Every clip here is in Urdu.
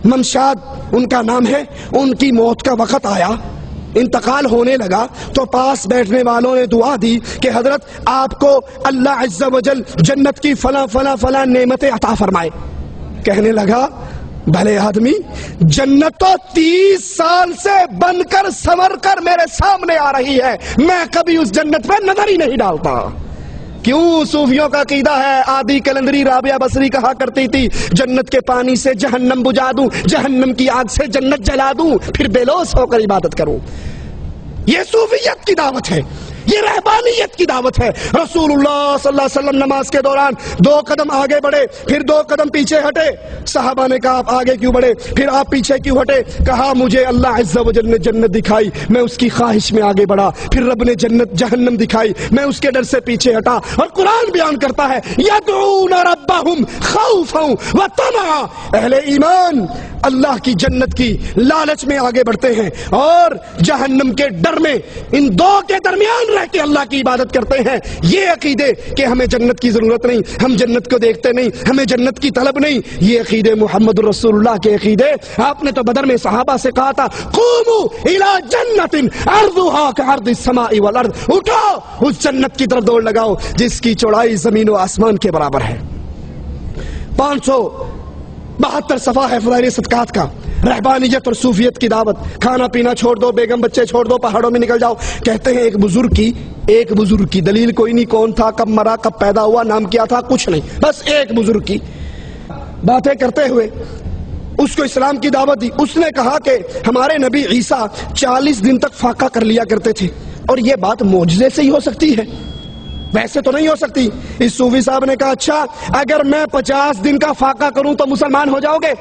ممشاد ان کا نام ہے، ان کی موت کا وقت آیا، انتقال ہونے لگا تو پاس بیٹھنے والوں نے دعا دی کہ حضرت آپ کو اللہ عز و جل جنت کی فلاں فلاں فلاں نعمتیں عطا فرمائے۔ کہنے لگا بھلے آدمی، جنت تو 30 سال سے بن کر سنور کر میرے سامنے آ رہی ہے، میں کبھی اس جنت پہ نظر ہی نہیں ڈالتا۔ کیوں؟ صوفیوں کا عقیدہ ہے، آدھی کلندری رابعہ بصری کہا کرتی تھی جنت کے پانی سے جہنم بجھا دوں، جہنم کی آگ سے جنت جلا دوں، پھر بے لوث ہو کر عبادت کروں۔ یہ صوفیت کی دعوت ہے، یہ رہبانیت کی دعوت ہے۔ رسول اللہ صلی اللہ علیہ وسلم نماز کے دوران 2 قدم آگے بڑھے، پھر 2 قدم پیچھے ہٹے۔ صحابہ نے کہا آپ آگے کیوں بڑھے، پھر آپ پیچھے کیوں ہٹے؟ کہا مجھے اللہ عز و جل نے جنت دکھائی، میں اس کی خواہش میں آگے بڑھا، پھر رب نے جہنم دکھائی، میں اس کے ڈر سے پیچھے ہٹا۔ اور قرآن بیان کرتا ہے یدعون ربہم خوفا وطمعا، اہل ایمان اللہ کی جنت کی لالچ میں آگے بڑھتے ہیں اور جہنم کے ڈر میں، ان 2 کے درمیان رہ کے اللہ کی عبادت کرتے ہیں۔ یہ عقیدے کہ ہمیں جنت کی ضرورت نہیں، ہم جنت کو دیکھتے نہیں، ہمیں جنت کی طلب نہیں، یہ عقیدے محمد رسول اللہ کے عقیدے۔ آپ نے تو بدر میں صحابہ سے کہا تھا قوموا الی جنت عرضھا کعرض السماء والارض، اٹھو اس جنت کی طرف دوڑ لگاؤ جس کی چوڑائی زمین و آسمان کے برابر ہے۔ 572 صفحہ ہے فضائل صدقات کا، رہبانیت اور صوفیت کی دعوت۔ کھانا پینا چھوڑ دو، بیگم بچے چھوڑ دو، پہاڑوں میں نکل جاؤ۔ کہتے ہیں ایک بزرگ کی دلیل کوئی نہیں، کون تھا، کب مرا، کب پیدا ہوا، نام کیا تھا، کچھ نہیں، بس ایک بزرگ کی باتیں کرتے ہوئے اس کو اسلام کی دعوت دی۔ اس نے کہا کہ ہمارے نبی عیسیٰ 40 دن تک فاقہ کر لیا کرتے تھے، اور یہ بات معجزے سے ہی ہو سکتی ہے، ویسے تو نہیں ہو سکتی۔ اس صوفی صاحب نے کہا اچھا اگر میں 50 دن کا فاقہ کروں تو مسلمان ہو جاؤ گے؟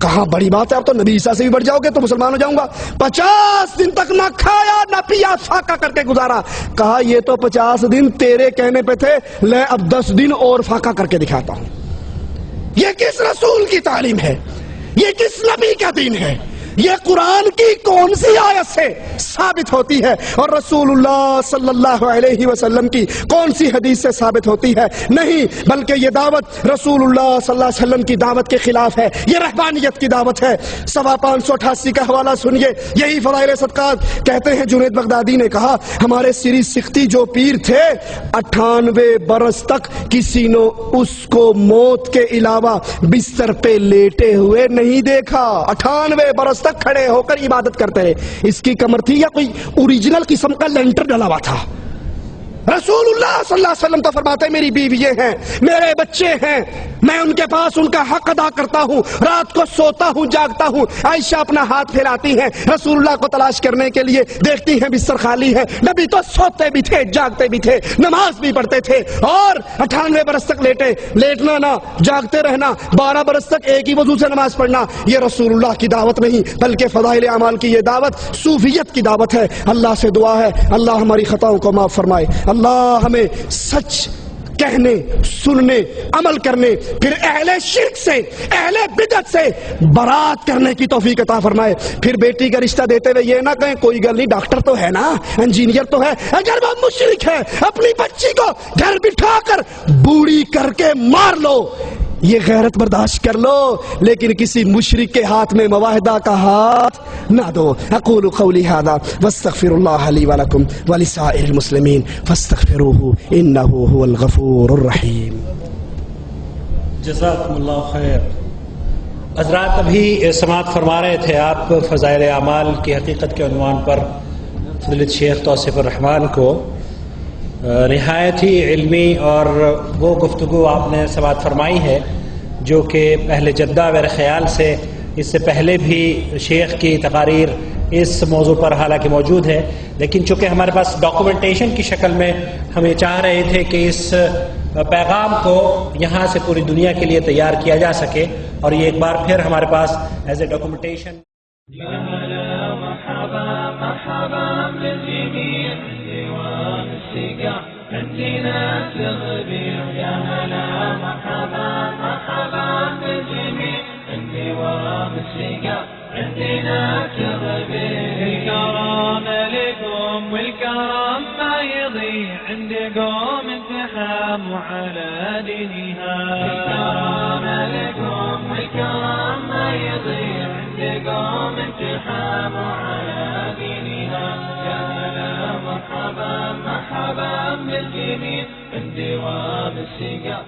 کہا بڑی بات ہے، اب تو نبی عیسیٰ سے بھی بڑھ جاؤ گے تو مسلمان ہو جاؤں گا۔ 50 دن تک نہ کھایا نہ پیا، فاقہ کر کے گزارا۔ کہا یہ تو 50 دن تیرے کہنے پہ تھے، لے اب 10 دن اور فاقہ کر کے دکھاتا ہوں۔ یہ کس رسول کی تعلیم ہے؟ یہ کس نبی کا دین ہے؟ یہ قرآن کی کون سی آیت سے ثابت ہوتی ہے اور رسول اللہ صلی اللہ علیہ وسلم کی کون سی حدیث سے ثابت ہوتی ہے؟ نہیں، بلکہ یہ دعوت رسول اللہ صلی اللہ علیہ وسلم کی دعوت کے خلاف ہے، یہ رہبانیت کی دعوت ہے۔ 588 کا حوالہ سنیے، یہی فضائل صدقات کہتے ہیں جنید بغدادی نے کہا ہمارے سری سختی جو پیر تھے 98 برس تک کسی نے اس کو موت کے علاوہ بستر پہ لیٹے ہوئے نہیں دیکھا، 98 برس تک کھڑے ہو کر عبادت کرتے رہے۔ اس کی کمر تھی یا کوئی اوریجنل قسم کا لینٹر ڈلا ہوا تھا؟ رسول اللہ صلی اللہ علیہ وسلم تو فرماتے میری بیوییں ہیں، میرے بچے ہیں، میں ان کے پاس ان کا حق ادا کرتا ہوں، رات کو سوتا ہوں جاگتا ہوں۔ عائشہ اپنا ہاتھ پھیلاتی ہیں رسول اللہ کو تلاش کرنے کے لیے، دیکھتی ہیں بستر خالی ہے۔ نبی تو سوتے بھی تھے، جاگتے بھی تھے، نماز بھی پڑھتے تھے، اور 98 برس تک لیٹنا نہ، جاگتے رہنا، 12 برس تک ایک ہی وضو سے نماز پڑھنا، یہ رسول اللہ کی دعوت نہیں بلکہ فضائل اعمال کی یہ دعوت صوفیت کی دعوت ہے۔ اللہ سے دعا ہے اللہ ہماری خطاؤں کو معاف فرمائے، اللہ ہمیں سچ کہنے، سننے، عمل کرنے، پھر اہل شرک سے، اہل بدعت سے برات کرنے کی توفیق عطا فرمائے۔ پھر بیٹی کا رشتہ دیتے ہوئے یہ نہ کہیں کوئی گل نہیں، ڈاکٹر تو ہے نا، انجینئر تو ہے۔ اگر وہ مشرک ہے اپنی بچی کو گھر بٹھا کر بوڑھی کر کے مار لو، یہ غیرت برداشت کر لو، لیکن کسی مشرک کے ہاتھ میں معاہدہ کا ہاتھ نہ دو۔ اقول قولی ھذا واستغفر اللہ لی ولکم ولسائر المسلمین فاستغفروہ انہ هو الغفور الرحیم۔ جزاکم اللہ خیر۔ حضرات ابھی سماعت فرما رہے تھے آپ فضائل اعمال کی حقیقت کے عنوان پر فضیلت شیخ توصیف الرحمان کو نہایت ہی علمی اور وہ گفتگو آپ نے سماعت فرمائی ہے جو کہ اہل جدہ میرے خیال سے اس سے پہلے بھی شیخ کی تقاریر اس موضوع پر حالانکہ موجود ہے، لیکن چونکہ ہمارے پاس ڈاکومنٹیشن کی شکل میں ہم یہ چاہ رہے تھے کہ اس پیغام کو یہاں سے پوری دنیا کے لیے تیار کیا جا سکے، اور یہ ایک بار پھر ہمارے پاس ایز اے ڈاکومنٹیشن عندنا تغبير يا هلا مرحبا مرحبا بالجميع عندي ورم السقا عندنا تغبير الكرم لكم والكرم ما يضيع عندي قوم انتحاموا على دينها الكرم لكم والكرم ما يضيع تحاموا على دينها. يا هلا مرحبا مرحبا بالجميع، عندي وام السقا